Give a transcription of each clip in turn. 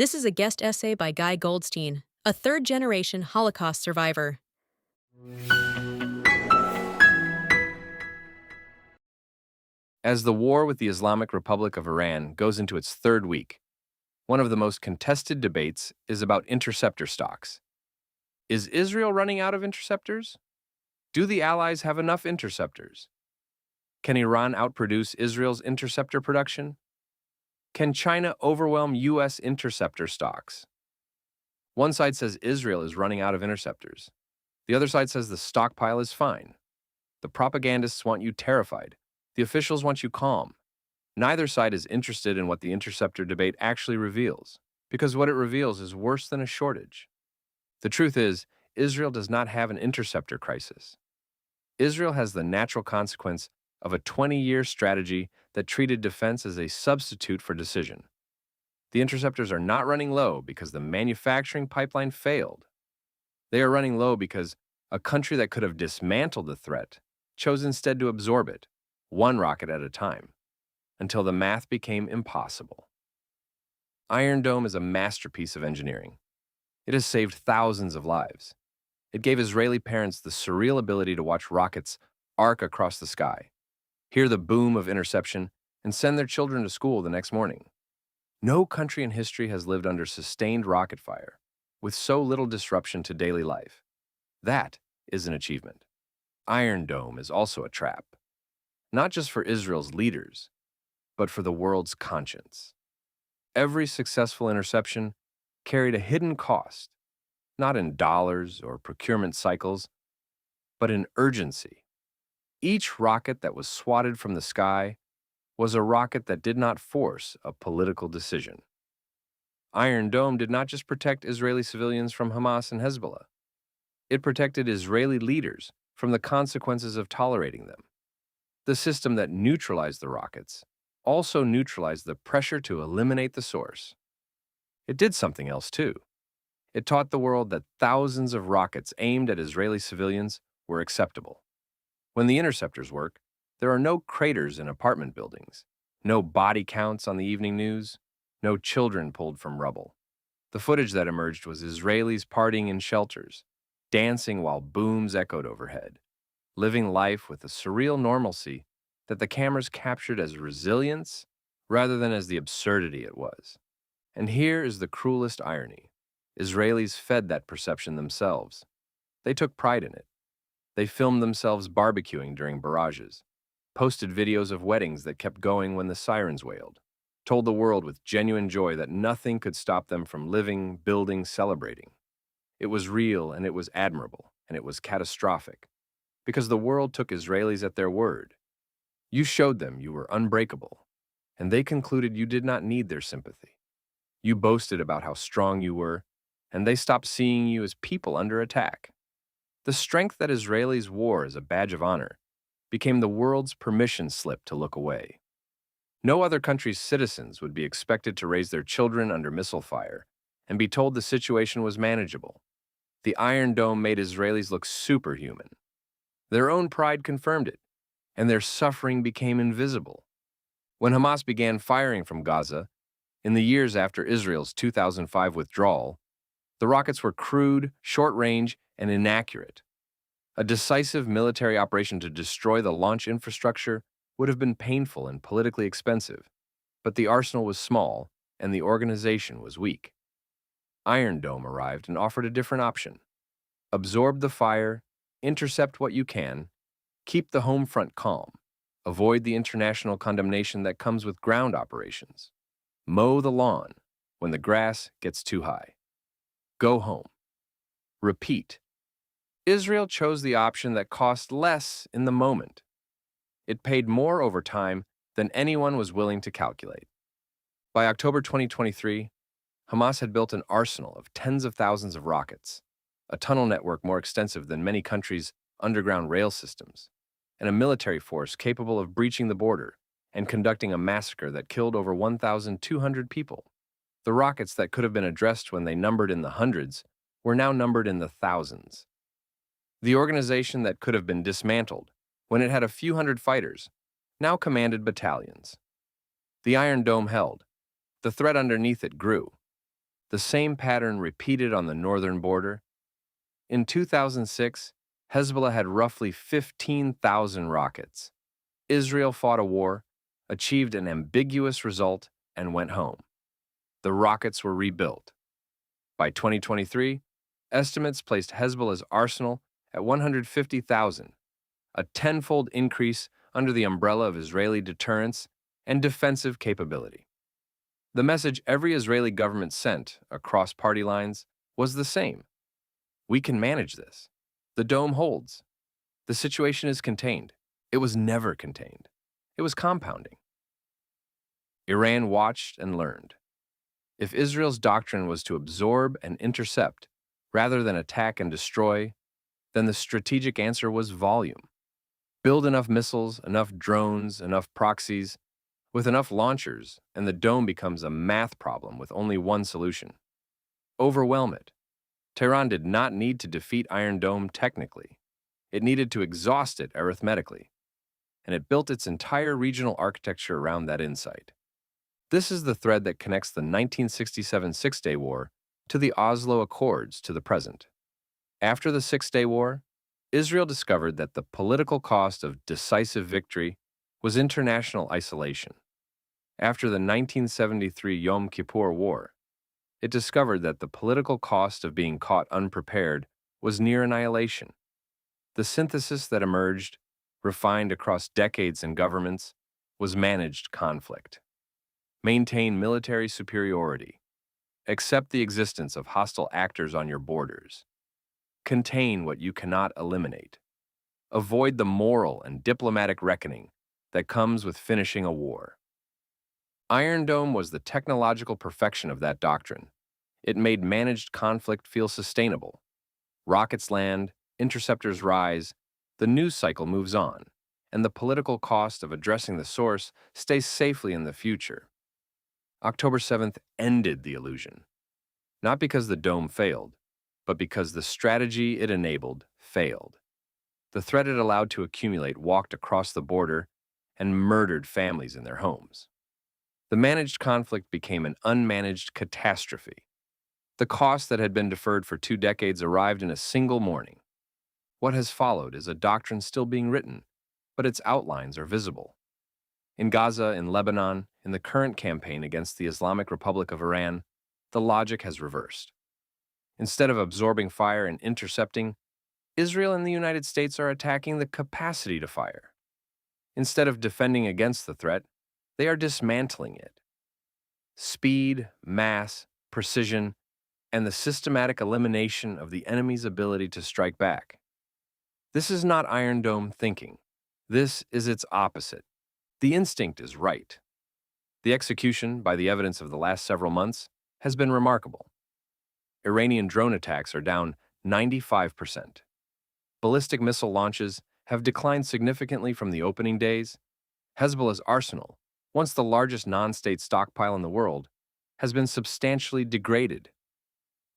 This is a guest essay by Guy Goldstein, a third generation Holocaust survivor. As the war with the Islamic Republic of Iran goes into its third week, one of the most contested debates is about interceptor stocks. Is Israel running out of interceptors? Do the Allies have enough interceptors? Can Iran outproduce Israel's interceptor production? Can China overwhelm U.S. interceptor stocks? One side says Israel is running out of interceptors. The other side says the stockpile is fine. The propagandists want you terrified. The officials want you calm. Neither side is interested in what the interceptor debate actually reveals, because what it reveals is worse than a shortage. The truth is, Israel does not have an interceptor crisis. Israel has the natural consequence of a 20-year strategy that treated defense as a substitute for decision. The interceptors are not running low because the manufacturing pipeline failed. They are running low because a country that could have dismantled the threat chose instead to absorb it, one rocket at a time, until the math became impossible. Iron Dome is a masterpiece of engineering. It has saved thousands of lives. It gave Israeli parents the surreal ability to watch rockets arc across the sky, hear the boom of interception, and send their children to school the next morning. No country in history has lived under sustained rocket fire with so little disruption to daily life. That is an achievement. Iron Dome is also a trap, not just for Israel's leaders, but for the world's conscience. Every successful interception carried a hidden cost, not in dollars or procurement cycles, but in urgency. Each rocket that was swatted from the sky was a rocket that did not force a political decision. Iron Dome did not just protect Israeli civilians from Hamas and Hezbollah. It protected Israeli leaders from the consequences of tolerating them. The system that neutralized the rockets also neutralized the pressure to eliminate the source. It did something else too. It taught the world that thousands of rockets aimed at Israeli civilians were acceptable. When the interceptors work, there are no craters in apartment buildings, no body counts on the evening news, no children pulled from rubble. The footage that emerged was Israelis partying in shelters, dancing while booms echoed overhead, living life with a surreal normalcy that the cameras captured as resilience rather than as the absurdity it was. And here is the cruelest irony. Israelis fed that perception themselves. They took pride in it. They filmed themselves barbecuing during barrages, posted videos of weddings that kept going when the sirens wailed, told the world with genuine joy that nothing could stop them from living, building, celebrating. It was real and it was admirable and it was catastrophic because the world took Israelis at their word. You showed them you were unbreakable, and they concluded you did not need their sympathy. You boasted about how strong you were, and they stopped seeing you as people under attack. The strength that Israelis wore as a badge of honor became the world's permission slip to look away. No other country's citizens would be expected to raise their children under missile fire and be told the situation was manageable. The Iron Dome made Israelis look superhuman. Their own pride confirmed it, and their suffering became invisible. When Hamas began firing from Gaza, in the years after Israel's 2005 withdrawal, the rockets were crude, short-range, and inaccurate. A decisive military operation to destroy the launch infrastructure would have been painful and politically expensive, but the arsenal was small and the organization was weak. Iron Dome arrived and offered a different option. Absorb the fire, intercept what you can, keep the home front calm, avoid the international condemnation that comes with ground operations, mow the lawn when the grass gets too high, go home. Repeat. Israel chose the option that cost less in the moment. It paid more over time than anyone was willing to calculate. By October 2023, Hamas had built an arsenal of tens of thousands of rockets, a tunnel network more extensive than many countries' underground rail systems, and a military force capable of breaching the border and conducting a massacre that killed over 1,200 people. The rockets that could have been addressed when they numbered in the hundreds were now numbered in the thousands. The organization that could have been dismantled when it had a few hundred fighters now commanded battalions. The Iron Dome held. The threat underneath it grew. The same pattern repeated on the northern border. In 2006, Hezbollah had roughly 15,000 rockets. Israel fought a war, achieved an ambiguous result, and went home. The rockets were rebuilt. By 2023, estimates placed Hezbollah's arsenal at 150,000, a tenfold increase under the umbrella of Israeli deterrence and defensive capability. The message every Israeli government sent across party lines was the same. We can manage this. The dome holds. The situation is contained. It was never contained. It was compounding. Iran watched and learned. If Israel's doctrine was to absorb and intercept rather than attack and destroy, then the strategic answer was volume. Build enough missiles, enough drones, enough proxies, with enough launchers, and the dome becomes a math problem with only one solution. Overwhelm it. Tehran did not need to defeat Iron Dome technically. It needed to exhaust it arithmetically. And it built its entire regional architecture around that insight. This is the thread that connects the 1967 Six-Day War to the Oslo Accords to the present. After the Six-Day War, Israel discovered that the political cost of decisive victory was international isolation. After the 1973 Yom Kippur War, it discovered that the political cost of being caught unprepared was near annihilation. The synthesis that emerged, refined across decades and governments, was managed conflict. Maintain military superiority. Accept the existence of hostile actors on your borders. Contain what you cannot eliminate. Avoid the moral and diplomatic reckoning that comes with finishing a war. Iron Dome was the technological perfection of that doctrine. It made managed conflict feel sustainable. Rockets land, interceptors rise, the news cycle moves on, and the political cost of addressing the source stays safely in the future. October 7th ended the illusion, not because the dome failed, but because the strategy it enabled failed. The threat it allowed to accumulate walked across the border and murdered families in their homes. The managed conflict became an unmanaged catastrophe. The cost that had been deferred for 2 decades arrived in a single morning. What has followed is a doctrine still being written, but its outlines are visible. In Gaza, in Lebanon, in the current campaign against the Islamic Republic of Iran, the logic has reversed. Instead of absorbing fire and intercepting, Israel and the United States are attacking the capacity to fire. Instead of defending against the threat, they are dismantling it. Speed, mass, precision, and the systematic elimination of the enemy's ability to strike back. This is not Iron Dome thinking. This is its opposite. The instinct is right. The execution, by the evidence of the last several months, has been remarkable. Iranian drone attacks are down 95%. Ballistic missile launches have declined significantly from the opening days. Hezbollah's arsenal, once the largest non-state stockpile in the world, has been substantially degraded.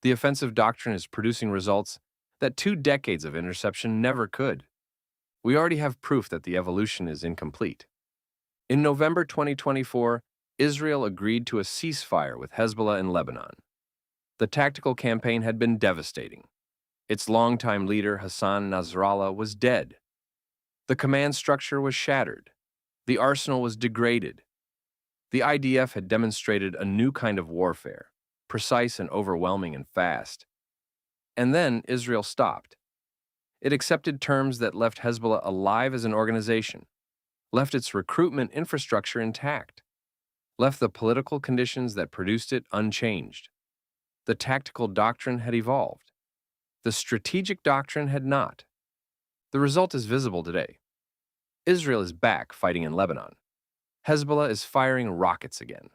The offensive doctrine is producing results that 2 decades of interception never could. We already have proof that the evolution is incomplete. In November 2024, Israel agreed to a ceasefire with Hezbollah in Lebanon. The tactical campaign had been devastating. Its longtime leader, Hassan Nasrallah, was dead. The command structure was shattered. The arsenal was degraded. The IDF had demonstrated a new kind of warfare, precise and overwhelming and fast. And then Israel stopped. It accepted terms that left Hezbollah alive as an organization, left its recruitment infrastructure intact, left the political conditions that produced it unchanged. The tactical doctrine had evolved. The strategic doctrine had not. The result is visible today. Israel is back fighting in Lebanon. Hezbollah is firing rockets again.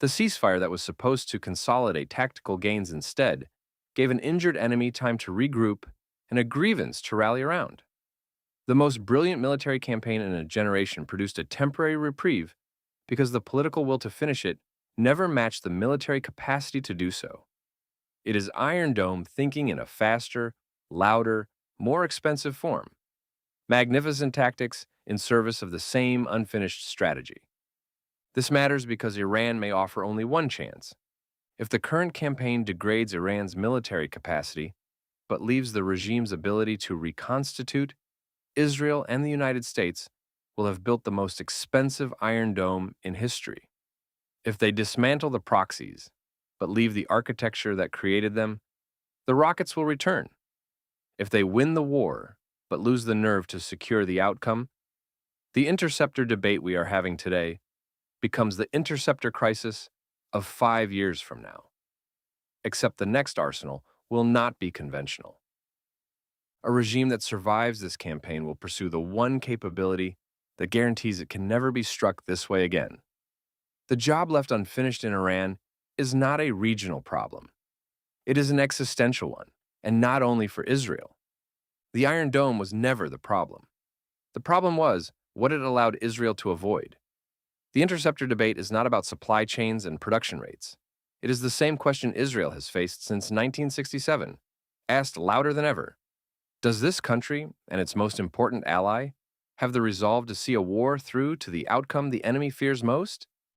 The ceasefire that was supposed to consolidate tactical gains instead gave an injured enemy time to regroup and a grievance to rally around. The most brilliant military campaign in a generation produced a temporary reprieve because the political will to finish it never matched the military capacity to do so. It is Iron Dome thinking in a faster, louder, more expensive form. Magnificent tactics in service of the same unfinished strategy. This matters because Iran may offer only one chance. If the current campaign degrades Iran's military capacity but leaves the regime's ability to reconstitute, Israel and the United States will have built the most expensive Iron Dome in history. If they dismantle the proxies but leave the architecture that created them, the rockets will return. If they win the war but lose the nerve to secure the outcome, the interceptor debate we are having today becomes the interceptor crisis of 5 years from now. Except the next arsenal will not be conventional. A regime that survives this campaign will pursue the one capability that guarantees it can never be struck this way again. The job left unfinished in Iran is not a regional problem. It is an existential one, and not only for Israel. The Iron Dome was never the problem. The problem was what it allowed Israel to avoid. The interceptor debate is not about supply chains and production rates. It is the same question Israel has faced since 1967, asked louder than ever. Does this country, and its most important ally, have the resolve to see a war through to the outcome the enemy fears most?